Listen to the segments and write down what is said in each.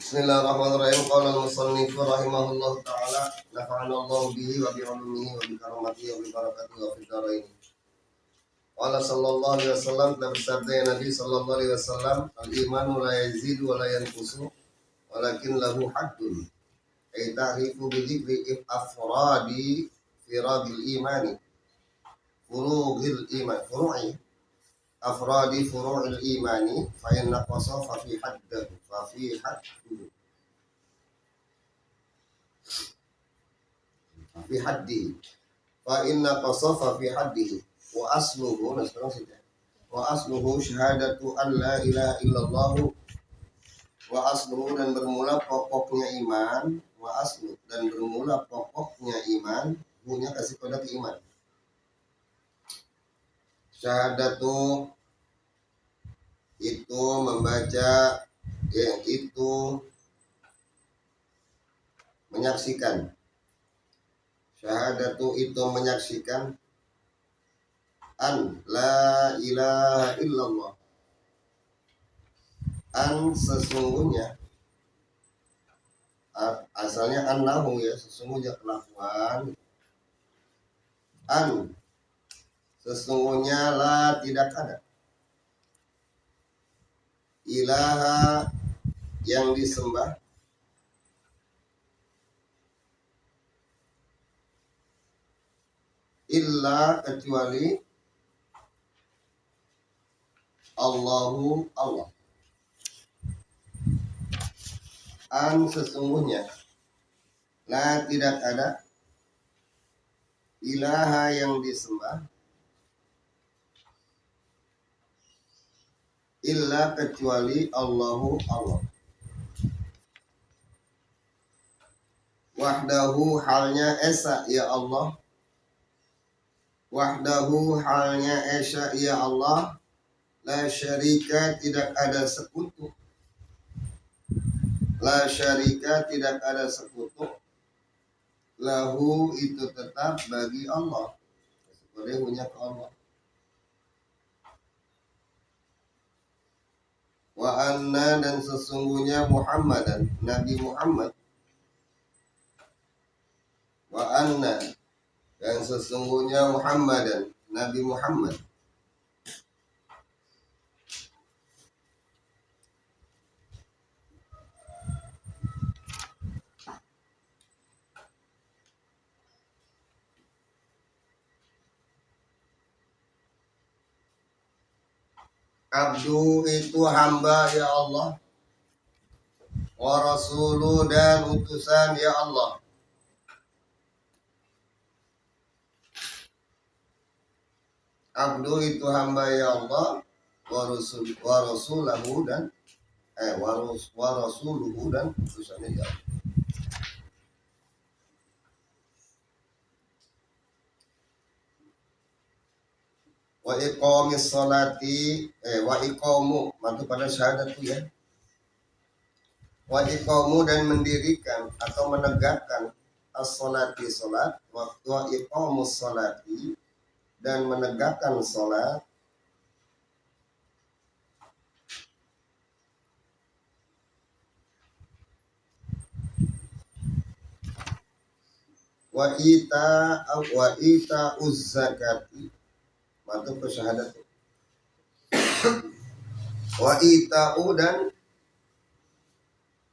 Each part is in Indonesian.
Bismillahirrahmanirrahim. Qala al-musannif rahimahullah ta'ala nafa'ana Allah bihi wa bi 'ulumihi wa bi karamatihi wa bi barakatihi wa fid dharain. Qala sallallahu alaihi wasallam, telah bersabda ya Nabi sallallahu alaihi wasallam, al-imanu la yazidu wa la yanqusu walakin lahu haddun. Ay ta'rifu bi dzikri afradi firadil imani. Furu'il iman, afradi furu'il imani fa in naqasa fa fi haddahu fi haddi fa inna qasafa fi haddihi wa asluhu syahadatu an la ilaha illallah wa asluhu dan bermula pokoknya iman punya kasih pada iman. Syahadatu itu membaca, yang itu menyaksikan. Syahadatu itu menyaksikan an la ilaha illallah, an sesungguhnya, asalnya annahu ya, sesungguhnya kelakuan, an sesungguhnya la tidak ada, ilaha yang disembah, illa kecuali Allahu Allah. An sesungguhnya, la tidak ada, ilaha yang disembah, illa kecuali Allahu Allah. Wahdahu halnya esa ya Allah, wahdahu halnya esa ya Allah, la syarika tidak ada sekutu, la syarika tidak ada sekutu, lahu itu tetap bagi Allah, sepenuhnya ke Allah. Wa anna dan sesungguhnya Muhammadan Nabi Muhammad, wa anna dan sesungguhnya Muhammadan Nabi Muhammad, abdu itu hamba ya Allah, wa rasulu dan utusan ya Allah. Abdu itu hamba ya Allah, wa rasuluhu dan utusannya ya Allah. Wa iqamis salati wa iqamu mantu pada syahadat itu ya. Wa iqamu dan mendirikan atau menegakkan as-salati salat, wa iqamus salati dan menegakkan salat, wa ita zakati mantu ke syahadat itu. Wa ita'u dan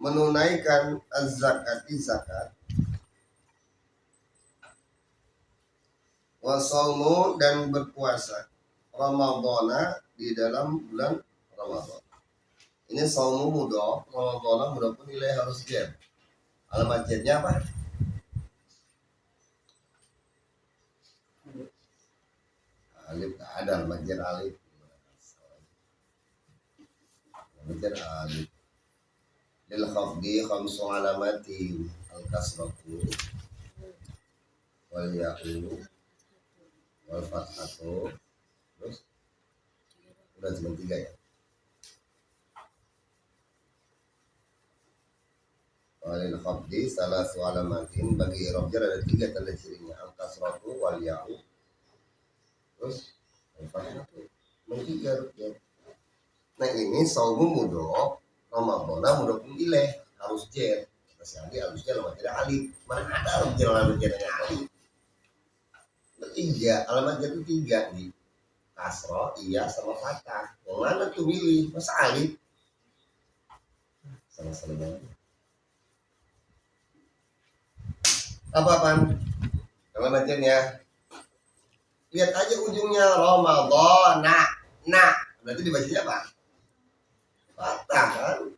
menunaikan az-zakati zakat, wa saumu dan berpuasa Ramadhana di dalam bulan Ramadhan. Ini saumu mudhaf, Ramadhana mudhaf pun nilai harus jar. Alamat jarnya apa? Alif tak ada, alamat jar alif. Alamat jar alif. Lil khafdi khamsu alamati al-kasratu wal ya'u wal fathatu. Terus udah cuma 3 ya. Walil khafdi salasu alamatin, bagi i'rab jar ada 3 tanda cirinya, al-kasratu wal ya'u terus al fathatu. Nah ini saumu mudhaf, Ramadhana mudhaf ilaih, harus jer. Masih harus jer alamat jar alif. Mana ada alamat jarnya alif? Tiga, alamat jar itu tiga nih. Kasro, iya sama fathah. Yang mana tuh milih? Masa alif? Sama-sama banget. Apa-apaan? Alamat jarnya. Lihat aja ujungnya Ramadan. Nah. Berarti dibacanya apa? Fathah kan?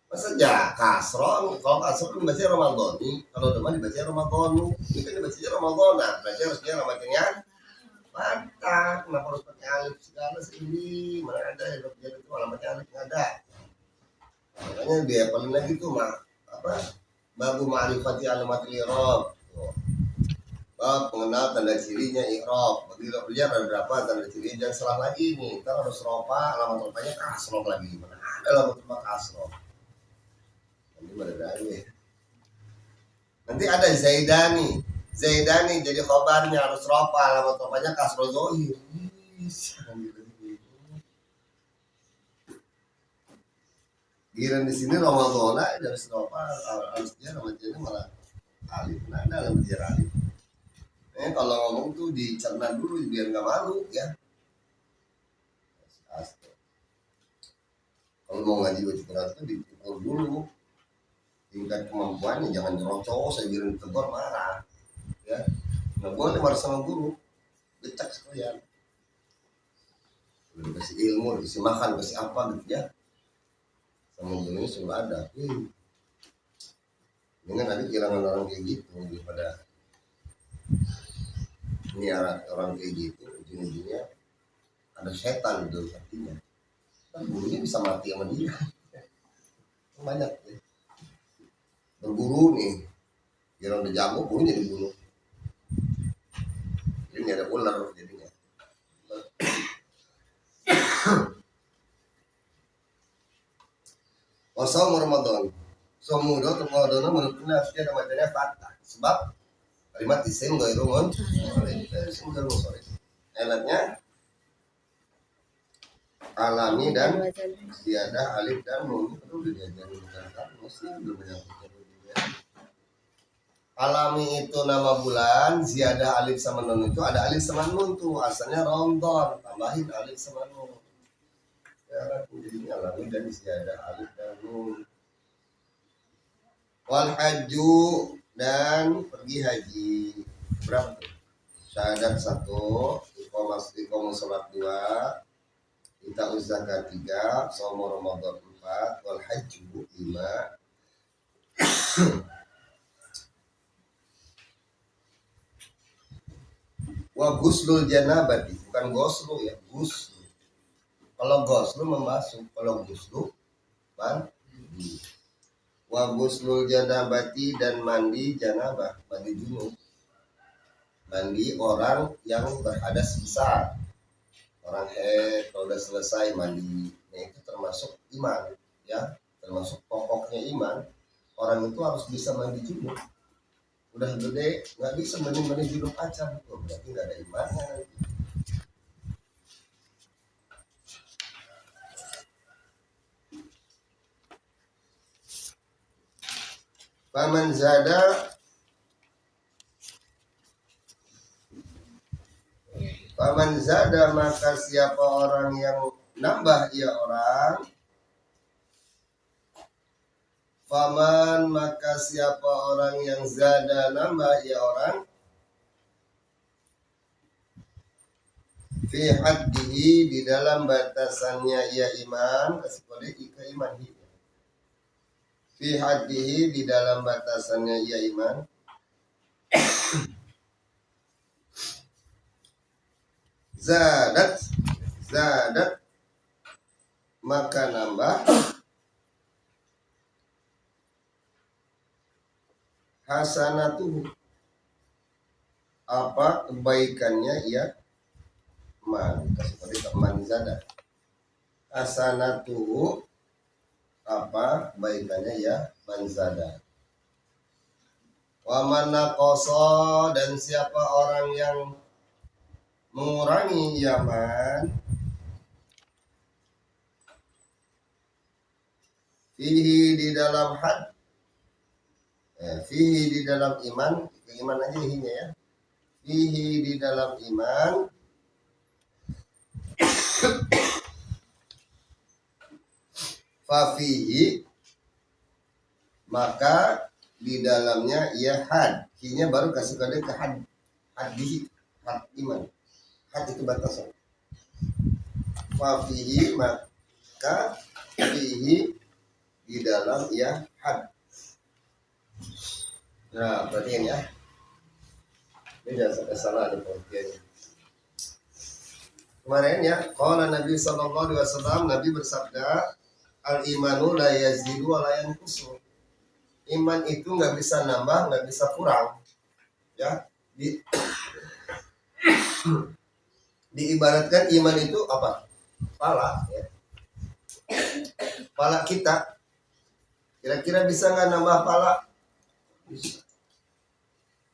Masa aja kasro, kalau kasro kan dibaca Ramadhani, kalau teman dibaca Ramadhanu, ini kan dibaca Ramadhana, berarti harusnya namanya fathah. Kenapa harus pakai alif segala sih? Mana ada yang jadi itu alamatnya alif nggak ada. Makanya dia paling lagi tuh apa? Babu ma'rifati alamatil i'rab. Bab mengenal tanda cirinya i'rab. Bagi belajar ada berapa tanda ciri, jangan salah lagi nih. Ntar harus ropa, alamat ropanya kasro lagi. Mana ada alamat ropa kasro? Nanti ada Zaidani jadi khobarnya harus ropa, alamat ropanya kasro zohir. Giran di sini Ramadhana harus ropa, harusnya namanya malah alif. Nah, ada alamat jar alif. Kalau ngomong tuh dicerna dulu biar nggak malu ya. Kalau mau ngaji baca Quran tuh diukur dulu tingkat kemampuannya, jangan nyerocos saya bilang tegur marah ya, nggak boleh marah sama guru, becak sekalian. Udah kasih ilmu, kasih makan, kasih apa gitu ya, sama gurunya sudah ada. Dengan ada kehilangan orang kayak gitu daripada ini orang kayak gitu, ujung-ujungnya ada setan gitu artinya. Kan gurunya bisa mati sama dia. Banyak ya. Berguru nih, kira udah jago, gurunya dibunuh. Jadi ada ular jadinya. Wasau Ramadan. Somudo atau Ramadan menurutnya harusnya ada macamnya fathah. Sebab kalimat isim gairungun. Isim gairungun sorry. Elatnya alami dan ziyadah alif dan nun. Perlu diajarin kan masih belum banyak. Alami itu nama bulan, ziyadah alif sama nun itu ada alif sama nun tuh, asalnya Ramadan, tambahin alif sama nun. Ya, jadi alami dan ziyadah alif dan nun. Wal haju dan pergi haji berapa tuh? Syahadat 1, iqamah salat 2, kita zakat 3, shaum Ramadan 4, wal haju 5. Wa guslul janabati, bukan goslu ya, guslu. Kalau goslu membasuh, kalau guslu mandi. Wa guslul janabati dan mandi janabah, mandi junub. Mandi orang yang berhadas besar. Orang kalau udah selesai mandi, itu termasuk iman ya, termasuk pokoknya iman. Orang itu harus bisa mandi junub. Udah gede nggak bisa mandi junub aja, berarti nggak ada imannya nanti. Paman zada maka siapa orang yang nambah ia orang. Faman maka siapa orang yang zada nambah ia orang. Fi haddihi di dalam batasannya ia iman, kasih kode ika iman. Fi haddihi di dalam batasannya ia iman. Zadat maka nambah hasanatuhu apa kebaikannya ia man, kasih pada teman zadat hasanatuhu apa kebaikannya ya man zadat. Wa man naqasa dan siapa orang yang mengurangi yaman Fihi di dalam had, fihi di dalam iman, iman aja hinya ya. Fihi di dalam iman, fafihi maka di dalamnya ia had, hinya baru kasih kode ke had, hadhi, had iman, had itu batasan. Fafihi maka fihi di dalam ia had. Nah, perhatian ya. Ini jangan sampai salah di pengertiannya. Kemarin ya, qala Nabi sallallahu alaihi wasallam, Nabi bersabda, al-imanu la yazidu wa la yanqusu. Iman itu nggak bisa nambah, nggak bisa kurang. Ya, diibaratkan iman itu apa? Pala ya. Pala kita. Kira-kira bisa nggak nambah pala? Bisa.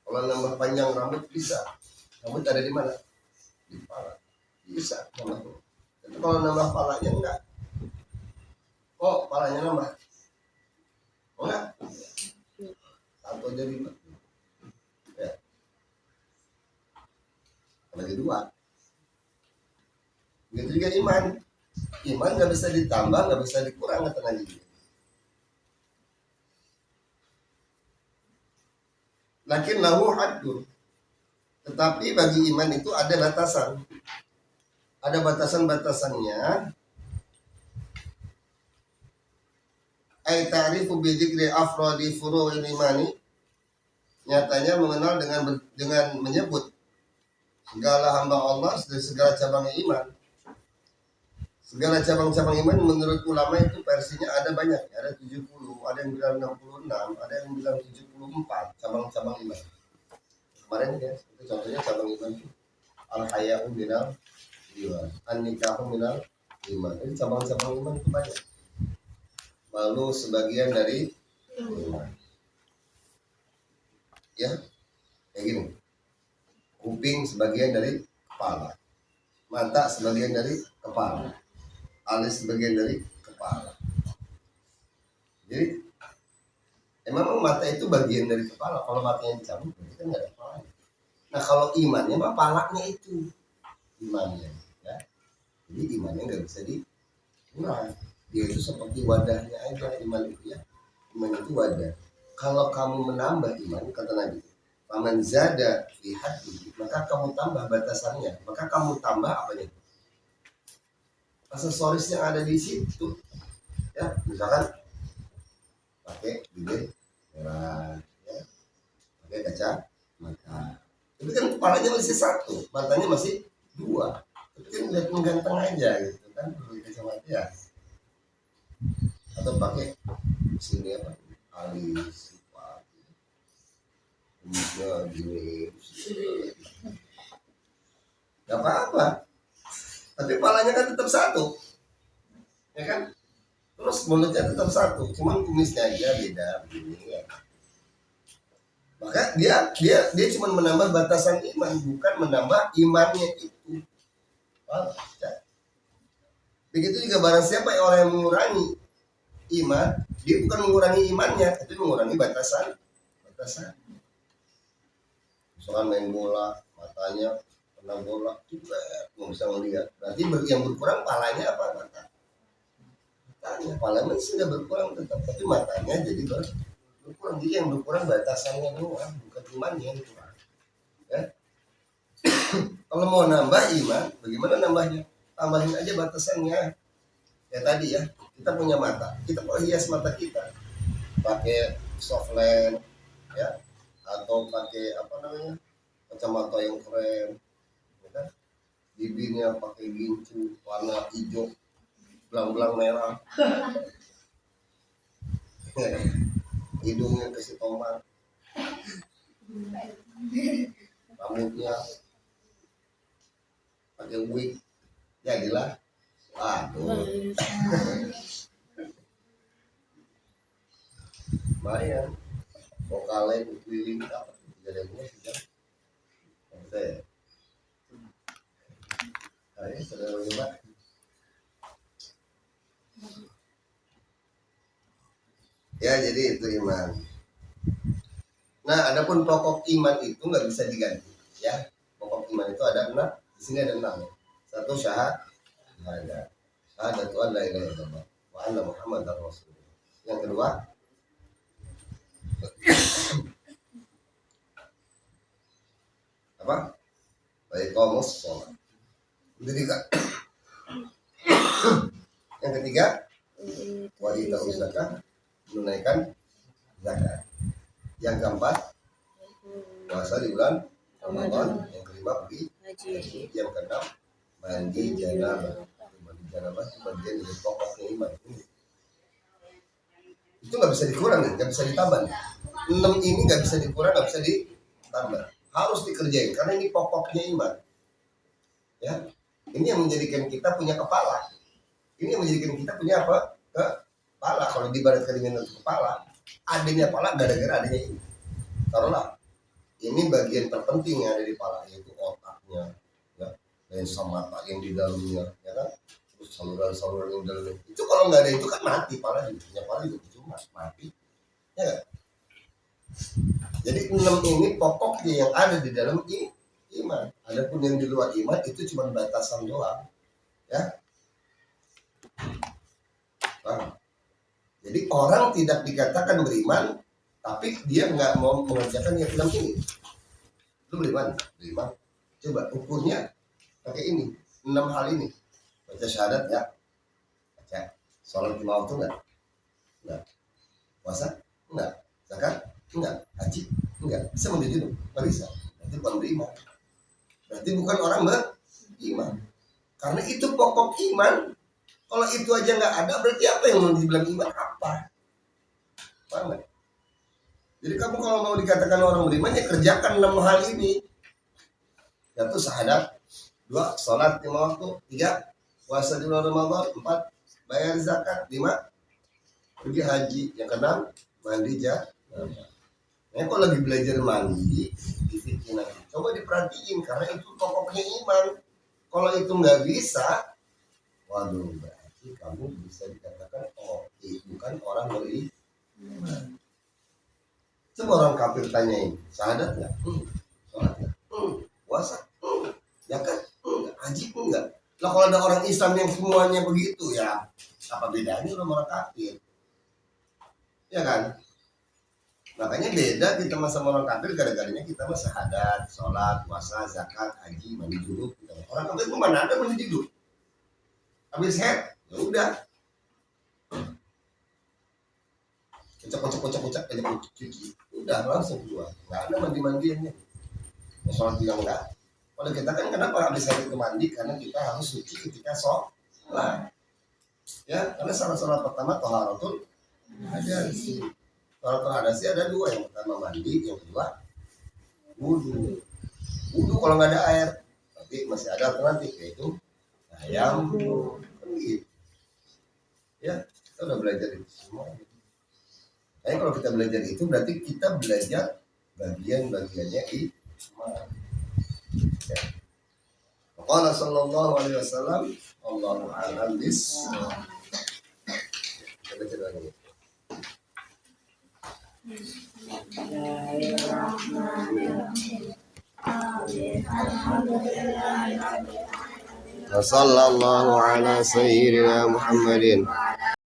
Kalau nambah panjang rambut bisa. Rambut ada di mana? Di pala. Bisa nambah. Tapi kalau nambah palanya enggak. Oh, palanya nambah. Oh, enggak? Atau jadi ya. Lagi dua. Begitu juga iman. Iman nggak bisa ditambah, nggak bisa dikurang kata Nabi. Lakin lahu haddun. Tetapi bagi iman itu ada batasan. Ada batasan-batasannya. Ai ta'rifu bi dzikri afradi furu'il imani. Nyatanya mengenal dengan menyebut segala hamba Allah dari segala cabang iman. Segala cabang-cabang iman menurut ulama itu versinya ada banyak, ada 70, ada yang bilang 66, ada yang bilang 74 cabang-cabang iman. Kemarin ya, itu contohnya cabang iman itu al-haya'u minal iman, an-nikahu minal iman. Ini cabang-cabang iman itu banyak. Lalu sebagian dari iman. Ya, kayak gini. Kuping sebagian dari kepala. Mata sebagian dari kepala. Alis sebagian dari kepala. Jadi memang mata itu bagian dari kepala. Kalau matanya dicabut berarti kan nggak ada kepalanya. Nah kalau imannya mah palanya itu imannya, ya. Jadi imannya nggak bisa dikurang. Dia itu seperti wadahnya aja iman itu ya. Iman itu wadah. Kalau kamu menambah iman kata Nabi, paman zada fi haddi, maka kamu tambah batasannya, maka kamu tambah apanya? Aksesoris yang ada di situ, ya misalkan pakai bibir merah, ya, pakai kaca mata. Tapi kan kepalanya masih satu, matanya masih dua. Tapi kan lihat mengganteng aja gitu kan, pakai kacamata ya. Atau pakai sini apa? Alis, kumisnya gini, nggak apa-apa. Tapi kepalanya kan tetap satu, ya kan? Terus mulutnya tetap satu, cuman kumisnya aja beda begini ya. Maka dia cuma menambah batasan iman, bukan menambah imannya itu. Begitu juga barang siapa yang orang yang mengurangi iman, dia bukan mengurangi imannya, tapi mengurangi batasan. Misalkan main bola, matanya kena bola, juga nggak bisa melihat. Berarti yang berkurang palanya apa mata? Matanya, palanya sudah berkurang tetap, tapi matanya jadi berkurang. Jadi yang berkurang batasannya doang, bukan imannya yang kurang. Ya? Kalau mau nambah iman, bagaimana nambahnya? Tambahin aja batasannya. Ya tadi ya, kita punya mata, kita mau hias mata kita, pakai soft lens, ya, atau pakai apa namanya, kacamata yang keren, ya kan? Bibirnya pakai gincu warna hijau, belang-belang merah, hidungnya kasih tomat, rambutnya pakai wig, jadilah waduh. Lumayan vokalnya keliling apa tidak ada sudah saya sudah coba Ya, jadi itu iman. Nah, adapun pokok iman itu nggak bisa diganti. Ya, pokok iman itu ada 6. Di sini ada 6. Satu syahadat. Syahadat an la ilaha illallah wa anna Muhammadar Rasulullah. Yang kedua, apa? Iqamus shalah. Yang ketiga, wa ita'uz zakat, menunaikan zakat. Yang keempat, puasa di bulan Ramadan. Yang kelima, pergi haji. Yang keenam, mandi janabah. Mandi janabah itu bagian dari pokoknya iman. Itu nggak bisa dikurangi, nggak bisa ditambah. 6 ini nggak bisa dikurang, nggak bisa ditambah. Harus dikerjain karena ini pokoknya iman. Ya, ini yang menjadikan kita punya kepala. Ini yang menjadikan kita punya apa? Kepala. Kalau diibaratkan dengan kepala, adanya kepala gara-gara adanya ini. Taruhlah, ini bagian terpenting yang ada di kepala, yaitu otaknya, ya, dan mata yang di dalamnya, ya kan? Terus saluran-saluran yang di dalamnya. Itu kalau nggak ada itu kan mati, kepala juga punya kepala juga cuma mati, ya kan? Jadi 6 ini pokoknya yang ada di dalam iman. Adapun yang di luar iman itu cuma batasan doang, ya. Nah, jadi orang tidak dikatakan beriman, tapi dia nggak mau mengerjakan yang 6 ini. Lu beriman? Beriman. Coba ukurnya pakai ini, 6 hal ini. Baca syahadat ya, baca. Sholat 5 waktu enggak? Enggak. Puasa? Enggak. Zakat? Enggak. Haji? Enggak. Bisa mandi junub? Enggak bisa. Berarti bukan beriman. Berarti bukan orang beriman. Karena itu pokok iman. Kalau itu aja nggak ada, berarti apa yang mau dibilang iman? Apa? Paham nggak? Jadi kamu kalau mau dikatakan orang beriman, ya kerjakan 6 hal ini. 1, syahadat. 2, sholat 5 waktu. 3, puasa di bulan Ramadan. 4, bayar zakat. 5, pergi haji. Yang ke-6, mandi janabah. Nah, kalau lagi belajar mandi, coba diperhatiin karena itu pokoknya iman. Kalau itu nggak bisa, waduh, berarti kamu bisa dikatakan bukan orang beriman. Coba orang kafir tanyain, syahadat nggak? Sholat nggak? Puasa? Zakat? Haji enggak? Lah kalau ada orang Islam yang semuanya begitu, ya apa bedanya sama orang kafir? Ya kan? Makanya beda kita sama orang kafir, gara-garanya kita mah syahadat, sholat, puasa, zakat, haji, mandi junub. Orang kafir itu mana ada mandi junub? Habis head, ya udah. Kocak aja cuci, udah langsung keluar. Nggak ada mandi-mandiannya. Ya, sholat juga enggak. Kalau kita kan kenapa habis head itu mandi? Karena kita harus suci ketika sholat. Ya, karena salah pertama taharatul hadasi. Taharatul hadasi ada 2, yang pertama mandi, yang kedua wudu. Wudu kalau nggak ada air, tapi masih ada alternatif, yaitu tayammum. Gitu. Ya, kita udah belajar itu semua. Nah, kalau kita belajar itu berarti kita belajar bagian-bagiannya iman. Ya. Qala sallallahu alaihi wasallam, Allahu a'lam bis-shawab. Kita baca lagi. Sallallahu ala sayyidina Muhammadin